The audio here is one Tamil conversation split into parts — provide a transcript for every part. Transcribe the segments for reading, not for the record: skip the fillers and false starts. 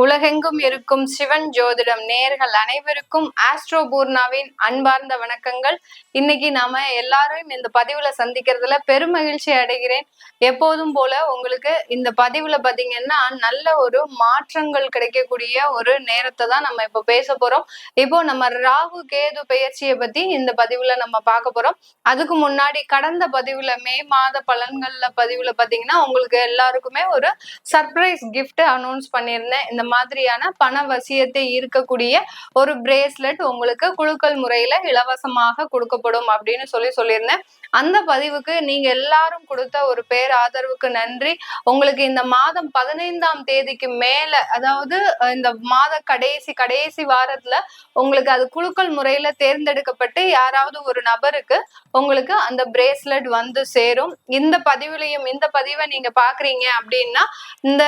உலகெங்கும் இருக்கும் சிவன் ஜோதிடம் நேர்கள் அனைவருக்கும் ஆஸ்ட்ரோ பூர்ணாவின் அன்பார்ந்த வணக்கங்கள். இன்னைக்கு நாம எல்லாரும் இந்த பதிவுல சந்திக்கிறதுல பெருமகிழ்ச்சி அடைகிறேன். எப்போதும் போல உங்களுக்கு இந்த பதிவுல பாத்தீங்கன்னா நல்ல ஒரு மாற்றங்கள் கிடைக்கக்கூடிய ஒரு நேரத்தை தான் நம்ம இப்ப பேச போறோம். இப்போ நம்ம ராகு கேது பெயர்ச்சியை பத்தி இந்த பதிவுல நம்ம பார்க்க போறோம். அதுக்கு முன்னாடி கடந்த பதிவுல மே மாத பலன்கள்ல பதிவுல பாத்தீங்கன்னா உங்களுக்கு எல்லாருக்குமே ஒரு சர்ப்ரைஸ் கிஃப்ட் அனௌன்ஸ் பண்ணியிருந்தேன். இந்த மாதிரியான பண வசியத்தை இருக்கக்கூடிய ஒரு பிரேஸ்லெட் உங்களுக்கு குலுக்கல் முறையில இலவசமாக கொடுக்கப்படும் அப்படின்னு சொல்லியிருந்தேன். அந்த பதிவுக்கு நீங்க எல்லாரும் கொடுத்த ஒரு பேர் ஆதரவுக்கு நன்றி. உங்களுக்கு இந்த மாதம் 15ஆம் தேதிக்கு மேல, அதாவது இந்த மாத கடைசி வாரத்துல உங்களுக்கு அது குலுக்கல் முறையில தேர்ந்தெடுக்கப்பட்டு யாராவது ஒரு நபருக்கு உங்களுக்கு அந்த பிரேஸ்லெட் வந்து சேரும். இந்த பதிவை நீங்க பாக்குறீங்க அப்படின்னா இந்த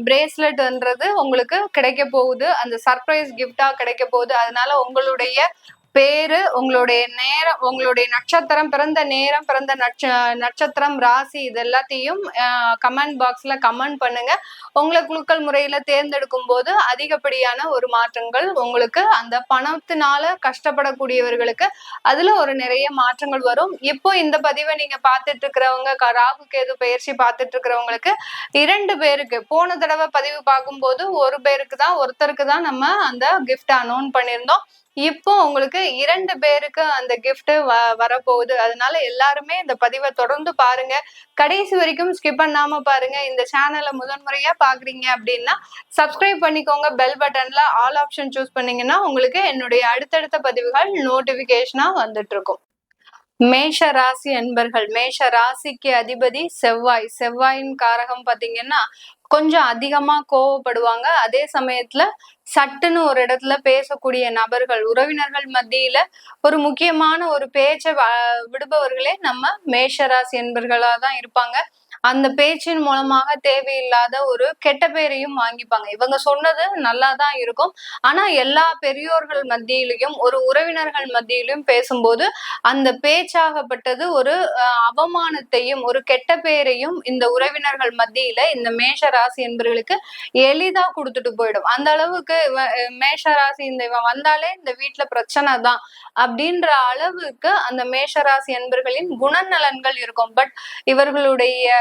பிரேஸ்லெட்ன்றது உங்களுக்கு கிடைக்க போகுது, அந்த சர்ப்ரைஸ் கிஃப்டா கிடைக்க போகுது. அதனால உங்களுடைய பேரு, உங்களுடைய நேரம், உங்களுடைய நட்சத்திரம், பிறந்த நேரம், பிறந்த நட்சத்திரம், ராசி இது எல்லாத்தையும் கமெண்ட் பாக்ஸ்ல கமெண்ட் பண்ணுங்க. உங்களை குலுக்கல் முறையில தேர்ந்தெடுக்கும் போது அதிகப்படியான ஒரு மாற்றங்கள் உங்களுக்கு, அந்த பணத்தினால கஷ்டப்படக்கூடியவர்களுக்கு அதுல ஒரு நிறைய மாற்றங்கள் வரும். இப்போ இந்த பதிவை நீங்க பார்த்துட்டு இருக்கிறவங்க, ராகு கேது பயிற்சி பார்த்துட்டு இருக்கிறவங்களுக்கு 2 பேருக்கு போன தடவை பதிவு பார்க்கும்போது ஒருத்தருக்கு தான் நம்ம அந்த கிஃப்ட் அனௌன்ஸ் பண்ணியிருந்தோம். இப்போ உங்களுக்கு 2 பேருக்கு அந்த கிஃப்ட் வரப்போகுது. அதனால எல்லாருமே இந்த பதிவை தொடர்ந்து பாருங்க, கடைசி வரைக்கும் ஸ்கிப் பண்ணாம பாருங்க. இந்த சேனலை முதன்முறையா பாக்குறீங்க அப்படின்னா சப்ஸ்கிரைப் பண்ணிக்கோங்க. பெல் பட்டன்ல ஆல் ஆப்ஷன் சூஸ் பண்ணீங்கன்னா உங்களுக்கு என்னுடைய அடுத்தடுத்த பதிவுகள் நோட்டிபிகேஷனா வந்துட்டு இருக்கும். மேஷ ராசி அன்பர்கள், மேஷ ராசிக்கு அதிபதி செவ்வாயின் காரகம் பாத்தீங்கன்னா கொஞ்சம் அதிகமா கோவப்படுவாங்க. அதே சமயத்துல சட்டுன்னு ஒரு இடத்துல பேசக்கூடிய நபர்கள், உறவினர்கள் மத்தியில ஒரு முக்கியமான ஒரு பேச்சை விடுபவர்களே நம்ம மேஷராசி என்பர்களா தான் இருப்பாங்க. அந்த பேச்சின் மூலமாக தேவையில்லாத ஒரு கெட்ட பேரையும் வாங்கிப்பாங்க. இவங்க சொன்னது நல்லா தான் இருக்கும், ஆனா எல்லா பெரியோர்கள் மத்தியிலையும் ஒரு உறவினர்கள் மத்தியிலும் பேசும்போது அந்த பேச்சாகப்பட்டது ஒரு அவமானத்தையும் ஒரு கெட்ட பேரையும் இந்த உறவினர்கள் மத்தியில இந்த மேஷ ராசி என்பவர்களுக்கு எளிதா கொடுத்துட்டு போயிடும். அந்த அளவுக்கு மேஷ ராசி இவன் வந்தாலே இந்த வீட்டுல பிரச்சனை தான் அப்படின்ற அளவுக்கு அந்த மேஷராசி என்பர்களின் குணநலன்கள் இருக்கும். பட் இவர்களுடைய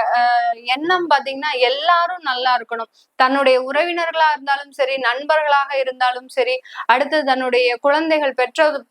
எண்ணம் பாத்தீங்கன்னா எல்லாரும் நல்லா இருக்கணும். தன்னுடைய உறவினர்களா இருந்தாலும் சரி, நண்பர்களாக இருந்தாலும் சரி, அடுத்து தன்னுடைய குழந்தைகள்,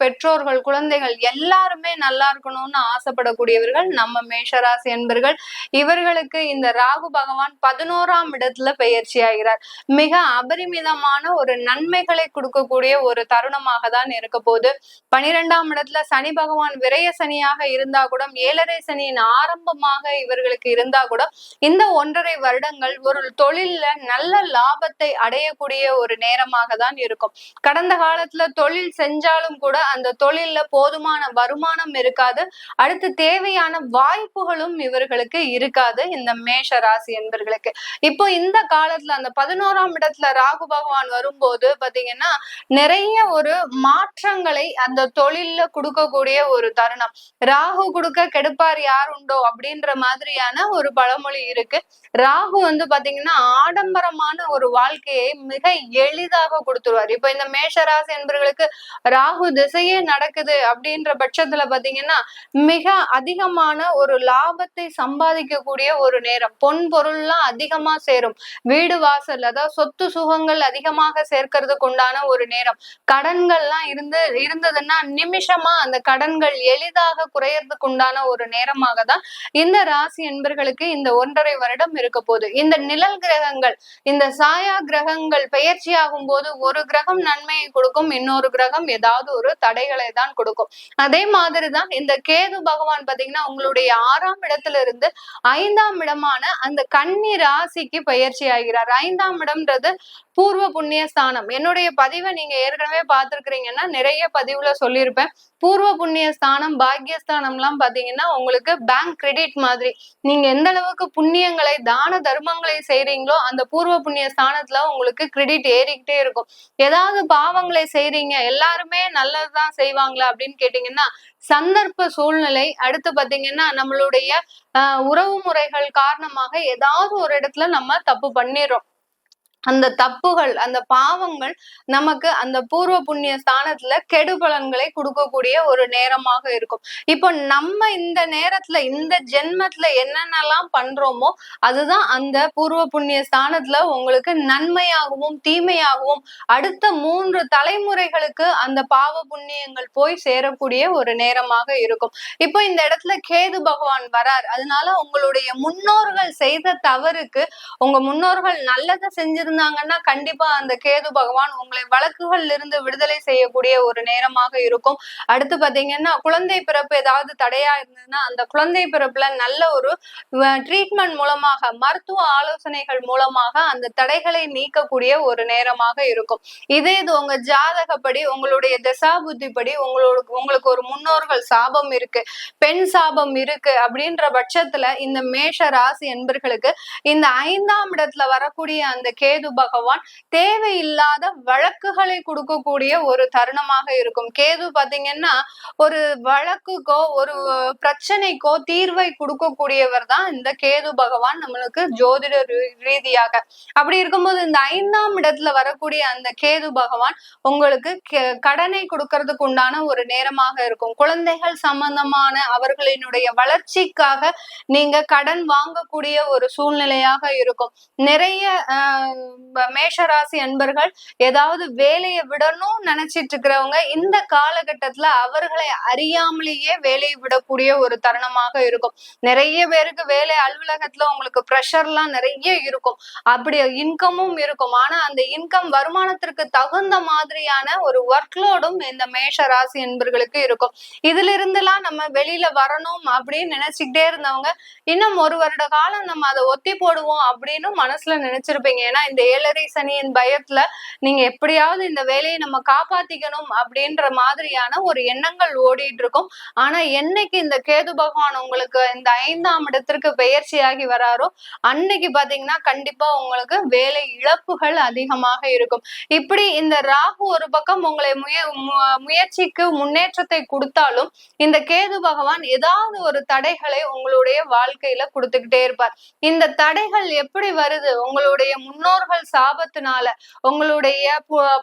பெற்றோர்கள், குழந்தைகள் எல்லாருமே நல்லா இருக்கணும்னு ஆசைப்படக்கூடியவர்கள் நம்ம மேஷராசி என்பர்கள். இவர்களுக்கு இந்த ராகு பகவான் 11ஆம் இடத்துல பெயர்ச்சி ஆகிறார். மிக அபரிமிதமான ஒரு நன்மைகளை கொடுக்கக்கூடிய ஒரு தருணமாக தான் இருக்க போது. 12ஆம் இடத்துல சனி பகவான் விரய சனியாக இருந்தா கூட, 7.5 சனியின் ஆரம்பமாக இவர்களுக்கு இருந்தா கூட இந்த 1.5 வருடங்கள் ஒரு தொழில்ல நல்ல லாபத்தை அடையக்கூடிய ஒரு நேரமாக தான் இருக்கும். கடந்த காலத்துல தொழில் செஞ்சாலும் கூட அந்த தொழில்ல போதுமான வருமானம் இருக்காது. அடுத்து தேவையான வாய்ப்புகளும் இவர்களுக்கு இருக்காது இந்த மேஷ ராசி என்பர்களுக்கு. இப்போ இந்த காலத்துல அந்த 11ஆம் இடத்துல ராகு பகவான் வரும்போது பாத்தீங்கன்னா நிறைய ஒரு மாற்றங்களை அந்த தொழில்ல கொடுக்கக்கூடிய ஒரு தருணம். ராகு கொடுக்க கெடுப்பார் யார் உண்டோ அப்படின்ற மாதிரியான ஒரு பழமொழி இருக்கு. ராகு பாத்தீங்கன்னா ஆடம்பரமான ஒரு வாழ்க்கையை மிக எளிதாக கொடுத்துருவார். இப்ப இந்த மேஷராசி என்பவர்களுக்கு ராகு திசையே நடக்குது அப்படின்ற பட்சத்துல பாத்தீங்கன்னா மிக அதிகமான ஒரு லாபத்தை சம்பாதிக்கக்கூடிய ஒரு நேரம். பொன் பொருள்லாம் அதிகமா சேரும். வீடு வாசல், அதாவது சொத்து சுகங்கள் அதிகமாக சேர்க்கறதுக்கு உண்டான ஒரு நேரம். கடன்கள்லாம் இருந்ததுன்னா நிமிஷமா அந்த கடன்கள் எளிதாக குறையறதுக்கு உண்டான ஒரு நேரமாக தான் இந்த ராசி என்பர்களுக்கு இந்த 1.5 வருடம் இருக்க போகுது. இந்த நிழல் கிரகங்கள், இந்த சாயா கிரகங்கள் பெயர்ச்சி ஆகும் போது ஒரு கிரகம் நன்மையை கொடுக்கும், இன்னொரு கிரகம் ஏதாவது ஒரு தடைகளை தான் கொடுக்கும். அதே மாதிரிதான் இந்த கேது பகவான் பாத்தீங்கன்னா உங்களுடைய 6ஆம் இடத்துல இருந்து 5ஆம் இடமான அந்த கன்னி ராசிக்கு பயிற்சி ஆகிறார். 5ஆம் இடம்ன்றது பூர்வ புண்ணிய ஸ்தானம். என்னுடைய பதிவை நீங்க ஏற்கனவே பார்த்திருக்கிறீங்கன்னா நிறைய பதிவுல சொல்லியிருப்பேன். பூர்வ புண்ணிய ஸ்தானம், பாக்கியஸ்தானம் எல்லாம் பாத்தீங்கன்னா உங்களுக்கு பேங்க் கிரெடிட் மாதிரி. நீங்க எந்த அளவுக்கு புண்ணியங்களை, தான தர்மங்களை செய்றீங்களோ அந்த பூர்வ புண்ணிய ஸ்தானத்துல உங்களுக்கு கிரெடிட் ஏறிக்கிட்டே இருக்கும். ஏதாவது பாவங்களை செய்றீங்க, எல்லாருமே நல்லதுதான் செய்வாங்களா அப்படின்னு கேட்டீங்கன்னா சந்தர்ப்ப சூழ்நிலை, அடுத்து பாத்தீங்கன்னா நம்மளுடைய உறவு முறைகள் காரணமாக ஏதாவது ஒரு இடத்துல நம்ம தப்பு பண்ணிடுறோம். அந்த தப்புகள், அந்த பாவங்கள் நமக்கு அந்த பூர்வ புண்ணிய ஸ்தானத்துல கெடு பலன்களை கொடுக்கக்கூடிய ஒரு நேரமாக இருக்கும். இப்போ நம்ம இந்த நேரத்துல இந்த ஜென்மத்துல என்னென்னலாம் பண்றோமோ அதுதான் அந்த பூர்வ புண்ணிய ஸ்தானத்துல உங்களுக்கு நன்மையாகவும் தீமையாகவும் அடுத்த 3 தலைமுறைகளுக்கு அந்த பாவ புண்ணியங்கள் போய் சேரக்கூடிய ஒரு நேரமாக இருக்கும். இப்போ இந்த இடத்துல கேது பகவான் வரார். அதனால உங்களுடைய முன்னோர்கள் செய்த தவறுக்கு உங்க முன்னோர்கள் நல்லதை செஞ்சிருந்தாங்கன்னா கண்டிப்பா அந்த கேது பகவான் உங்களை வழக்குகள்ல இருந்து விடுதலை செய்யக்கூடிய ஒரு நேரமாக இருக்கும். அடுத்து பாத்தீங்கன்னா குழந்தை பிறப்பு ஏதாவது தடையா இருந்ததுன்னா அந்த குழந்தை பிறப்புல நல்ல ஒரு ட்ரீட்மெண்ட் மூலமாக மருத்துவ ஆலோசனைகள் மூலமாக அந்த தடைகளை நீக்கக்கூடிய ஒரு நேரமாக இருக்கும். இதே இது உங்க ஜாதகப்படி உங்களுடைய தசா புத்திப்படி உங்களுக்கு ஒரு முன்னோர்கள் சாபம் இருக்கு, பெண் சாபம் இருக்கு அப்படின்ற பட்சத்துல இந்த மேஷ ராசி என்பர்களுக்கு இந்த 5ஆம் இடத்துல வரக்கூடிய அந்த கேது பகவான் தேவையில்லாத வழக்குகளை கொடுக்கக்கூடிய ஒரு தருணமாக இருக்கும். கேது பாத்தீங்கன்னா ஒரு வழக்குக்கோ ஒரு பிரச்சனைக்கோ தீர்வை கொடுக்கக்கூடியவர் தான் இந்த கேது பகவான் நம்மளுக்கு ஜோதிட ரீதியாக. அப்படி இருக்கும்போது இந்த 5ஆம் இடத்துல வரக்கூடிய அந்த கேது பகவான் உங்களுக்கு கடனை கொடுக்கறதுக்கு உண்டான ஒரு நேரமாக இருக்கும். குழந்தைகள் சம்பந்தமான அவர்களினுடைய வளர்ச்சிக்காக நீங்க கடன் வாங்கக்கூடிய ஒரு சூழ்நிலையாக இருக்கும். நிறைய மேஷராசி அன்பர்கள் ஏதாவது வேலையை விடணும் நினைச்சிட்டு இருக்கிறவங்க இந்த காலகட்டத்துல அவர்களை அறியாமலேயே வேலையை விடக்கூடிய ஒரு தருணமாக இருக்கும். நிறைய பேருக்கு வேலை அலுவலகத்துல உங்களுக்கு ப்ரெஷர் எல்லாம் நிறைய இருக்கும், அப்படி இன்கமும் இருக்கும். ஆனா அந்த இன்கம் வருமானத்திற்கு தகுந்த மாதிரியான ஒரு ஒர்க்லோடும் இந்த மேஷ ராசி என்பர்களுக்கு இருக்கும். இதுல இருந்தெல்லாம் நம்ம வெளியில வரணும் அப்படின்னு நினைச்சுக்கிட்டே இருந்தவங்க இன்னும் 1 வருட காலம் நம்ம அதை ஒத்தி போடுவோம் அப்படின்னு மனசுல நினைச்சிருப்பீங்க. ஏன்னா இந்த 7.5 சனியின் பயத்துல நீங்க எப்படியாவது இந்த வேலையை நம்ம காப்பாத்திக்கணும் அப்படின்ற மாதிரியான ஒரு எண்ணங்கள் ஓடிட்டு இருக்கும். ஆனா என்னைக்கு இந்த கேது பகவான் உங்களுக்கு இந்த 5ஆம் இடத்திற்கு பெயர்ச்சியாகி வராரோ அன்னைக்கு பாத்தீங்கன்னா கண்டிப்பா உங்களுக்கு வேலை இழப்புகள் அதிகமாக இருக்கும். இப்படி இந்த ராகு ஒரு பக்கம் உங்களை முயற்சிக்கு முன்னேற்றத்தை கொடுத்தாலும் இந்த கேது பகவான் ஏதாவது ஒரு தடைகளை உங்களுடைய வாழ்க்கையில கொடுத்துக்கிட்டே இருப்பார். இந்த தடைகள் எப்படி வருது? உங்களுடைய முன்னோர்கள் சாபத்தினால, உங்களுடைய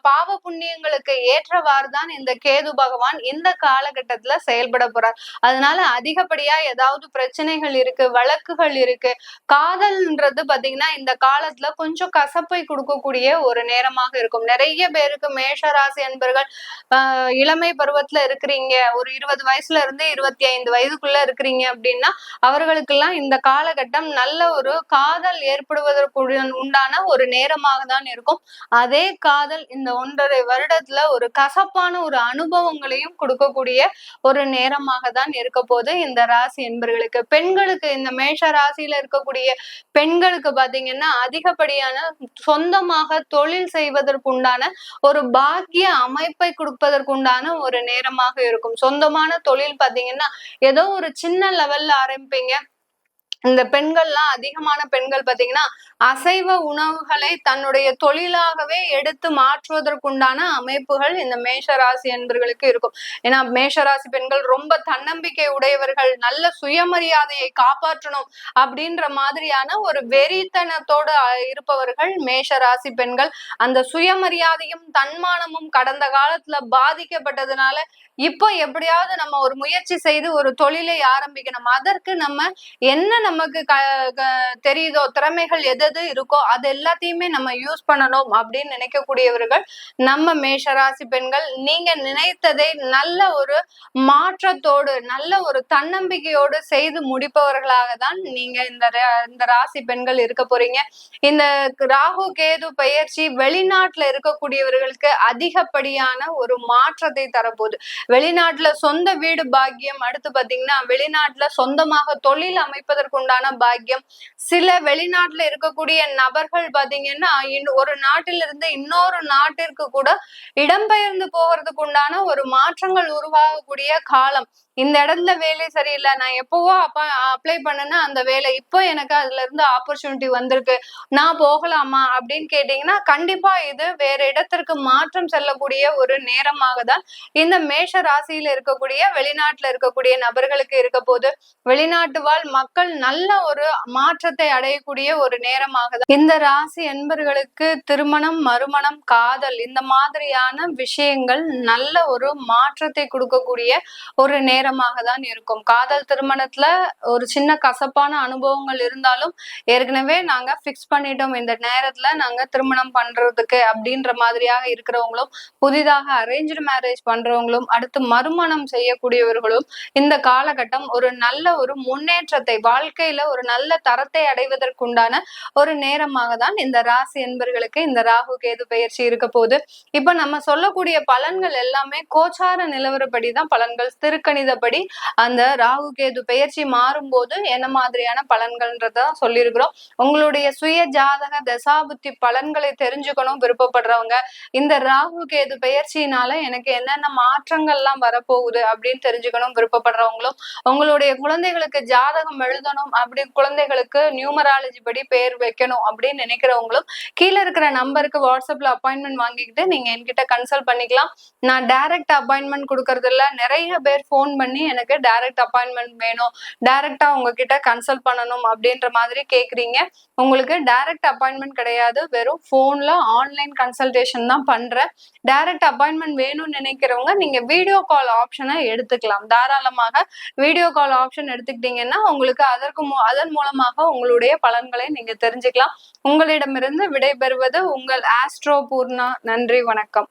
பாவ புண்ணியங்களுக்கு ஏற்றவாறு தான் இந்த கேது பகவான் இந்த காலகட்டத்துல செயல்பட போறார். அதனால அதிகப்படியா ஏதாவது பிரச்சனைகள் இருக்கு, வழக்குகள் இருக்கு. காதல்ன்றது பாத்தீங்கன்னா இந்த காலத்துல கொஞ்சம் கசப்பை கொடுக்கக்கூடிய ஒரு நேரமாக இருக்கும். நிறைய பேருக்கு மேஷராசி அன்பர்கள் இளமை பருவத்துல இருக்கிறீங்க, ஒரு 20 வயசுல இருந்து 25 வயதுக்குள்ள இருக்கிறீங்க அப்படின்னா அவர்களுக்கெல்லாம் இந்த காலகட்டம் நல்ல ஒரு காதல் ஏற்படுவதற்கு உண்டான ஒரு நேரமாக தான் இருக்கும். அதே காதல் இந்த 1.5 வருடத்துல ஒரு கசப்பான ஒரு அனுபவங்களையும் கொடுக்கக்கூடிய ஒரு நேரமாக தான் இருக்க போது இந்த ராசி என்பர்களுக்கு. பெண்களுக்கு இந்த மேஷ ராசியில இருக்கக்கூடிய பெண்களுக்கு பாத்தீங்கன்னா அதிகப்படியான சொந்தமாக தொழில் செய்வதற்குண்டான ஒரு பாக்கிய அமைப்பை கொடுப்பதற்குண்டான ஒரு நேரமாக இருக்கும். சொந்தமான தொழில் பாத்தீங்கன்னா ஏதோ ஒரு சின்ன லெவல்ல ஆரம்பிப்பீங்க. இந்த பெண்கள்லாம் அதிகமான பெண்கள் பாத்தீங்கன்னா அசைவ உணவுகளை தன்னுடைய தொழிலாகவே எடுத்து மாற்றுவதற்குண்டான அமைப்புகள் இந்த மேஷராசி என்பர்களுக்கு இருக்கும். ஏன்னா மேஷராசி பெண்கள் ரொம்ப தன்னம்பிக்கை உடையவர்கள், நல்ல சுயமரியாதையை காப்பாற்றணும் அப்படின்ற மாதிரியான ஒரு வெறித்தனத்தோடு இருப்பவர்கள் மேஷராசி பெண்கள். அந்த சுயமரியாதையும் தன்மானமும் கடந்த காலத்துல பாதிக்கப்பட்டதுனால இப்போ எப்படியாவது நம்ம ஒரு முயற்சி செய்து ஒரு தொழிலை ஆரம்பிக்கணும், அதற்கு நம்ம என்ன நமக்கு தெரியுதோ திறமைகள் எது இருக்கோ அது எல்லாத்தையுமே நம்ம யூஸ் பண்ணணும் அப்படின்னு நினைக்கக்கூடியவர்கள் நம்ம மேஷராசி பெண்கள். நீங்க நினைத்ததை நல்ல ஒரு மாற்றத்தோடு நல்ல ஒரு தன்னம்பிக்கையோடு செய்து முடிப்பவர்களாக தான் நீங்க இந்த ராசி பெண்கள் இருக்க போறீங்க. இந்த ராகு கேது பெயர்ச்சி வெளிநாட்டுல இருக்கக்கூடியவர்களுக்கு அதிகப்படியான ஒரு மாற்றத்தை தரப்போகுது. வெளிநாட்டுல சொந்த வீடு பாக்கியம், அடுத்து பாத்தீங்கன்னா வெளிநாட்டுல சொந்தமாக தொழில் அமைப்பதற்குண்டான பாக்கியம். சில வெளிநாட்டுல இருக்கக்கூடிய நபர்கள் பாத்தீங்கன்னா ஒரு நாட்டிலிருந்து இன்னொரு நாட்டிற்கு கூட இடம்பெயர்ந்து போகிறதுக்கு உண்டான ஒரு மாற்றங்கள் உருவாகக்கூடிய காலம். இந்த இடத்துல வேலை சரியில்லை, நான் எப்பவோ அப்ளை பண்ணேன்னா அந்த வேலை இப்போ எனக்கு அதுல இருந்து ஆப்பர்ச்சுனிட்டி வந்திருக்கு, நான் போகலாமா அப்படின்னு கேட்டீங்கன்னா கண்டிப்பா இது வேற இடத்திற்கு மாற்றம் செல்லக்கூடிய ஒரு நேரமாக தான் இந்த மேஷ ராசியில இருக்கக்கூடிய வெளிநாட்டுல இருக்கக்கூடிய நபர்களுக்கு இருக்க போது. வெளிநாட்டு வாழ் மக்கள் நல்ல ஒரு மாற்றத்தை அடையக்கூடிய ஒரு நேரமாக தான் இந்த ராசி என்பர்களுக்கு திருமணம், மறுமணம், காதல் இந்த மாதிரியான விஷயங்கள் நல்ல ஒரு மாற்றத்தை கொடுக்கக்கூடிய ஒரு நேரமாக தான் இருக்கும். காதல் திருமணத்துல ஒரு சின்ன கசப்பான அனுபவங்கள் இருந்தாலும் ஏற்கனவே நாங்க பிக்ஸ் பண்ணிட்டோம், இந்த நேரத்துல நாங்க திருமணம் பண்றதுக்கு அப்படின்ற மாதிரியாக இருக்கிறவங்களும், புதிதாக அரேஞ்ச்டு மேரேஜ் பண்றவங்களும், அடுத்து மறுமணம் செய்யக்கூடியவர்களும் இந்த காலகட்டம் ஒரு நல்ல ஒரு முன்னேற்றத்தை, வாழ்க்கையில ஒரு நல்ல தரத்தை அடைவதற்குண்டான ஒரு நேரமாக தான் இந்த ராசி என்பர்களுக்கு இந்த ராகு கேது பெயர்ச்சி இருக்க போது. இப்ப நம்ம சொல்லக்கூடிய பலன்கள் எல்லாமே கோச்சார நிலவரப்படிதான் பலன்கள், திருக்கணிதப்படி அந்த ராகு கேது பெயர்ச்சி மாறும்போது என்ன மாதிரியான பலன்கள்ன்றத சொல்லியிருக்கிறோம். உங்களுடைய சுய ஜாதக தசாபுத்தி பலன்களை தெரிஞ்சுக்கணும் விருப்பப்படுறவங்க, இந்த ராகு கேது பெயர்ச்சியினால எனக்கு என்னென்ன மாற்றங்கள்லாம் வரப்போகுது அப்படின்னு தெரிஞ்சுக்கணும் விருப்பப்படுறவங்களும், உங்களுடைய குழந்தைகளுக்கு ஜாதகம் எழுதணும், அப்படி குழந்தைகளுக்கு நியூமராலஜி படி பேர் வைக்கணும் அப்படின்னு நினைக்கிறவங்களும் கீழே இருக்கிற நம்பருக்கு வாட்ஸ்அப்ல அப்பாயின்மெண்ட் வாங்கிக்கிட்டு நீங்க என்கிட்ட கன்சல்ட் பண்ணிக்கலாம். நான் டைரக்ட் அப்பாயின்மெண்ட் கொடுக்கறது இல்ல, நிறைய பேர் போன் பண்ணி எனக்கு டைரக்ட் அப்பாயின்மெண்ட் வேணும், டைரக்டா உங்ககிட்ட கன்சல்ட் பண்ணணும் அப்படின்ற மாதிரி கேக்குறீங்க. உங்களுக்கு டைரக்ட் அப்பாயின்மெண்ட் கிடையாது, வெறும் போன்ல ஆன்லைன் கன்சல்டேஷன் தான் பண்றேன். டைரக்ட் அப்பாயின்மெண்ட் வேணும்னு நினைக்கிறவங்க நீங்க வீடியோ கால் ஆப்ஷனை எடுத்துக்கலாம். தாராளமாக வீடியோ கால் ஆப்ஷன் எடுத்துக்கிட்டீங்கன்னா உங்களுக்கு அதன் மூலமாக உங்களுடைய பலன்களை நீங்க தெரிஞ்சுக்கலாம். உங்களிடமிருந்து விடைபெறுவது உங்கள் ஆஸ்ட்ரோ பூர்ணா. நன்றி, வணக்கம்.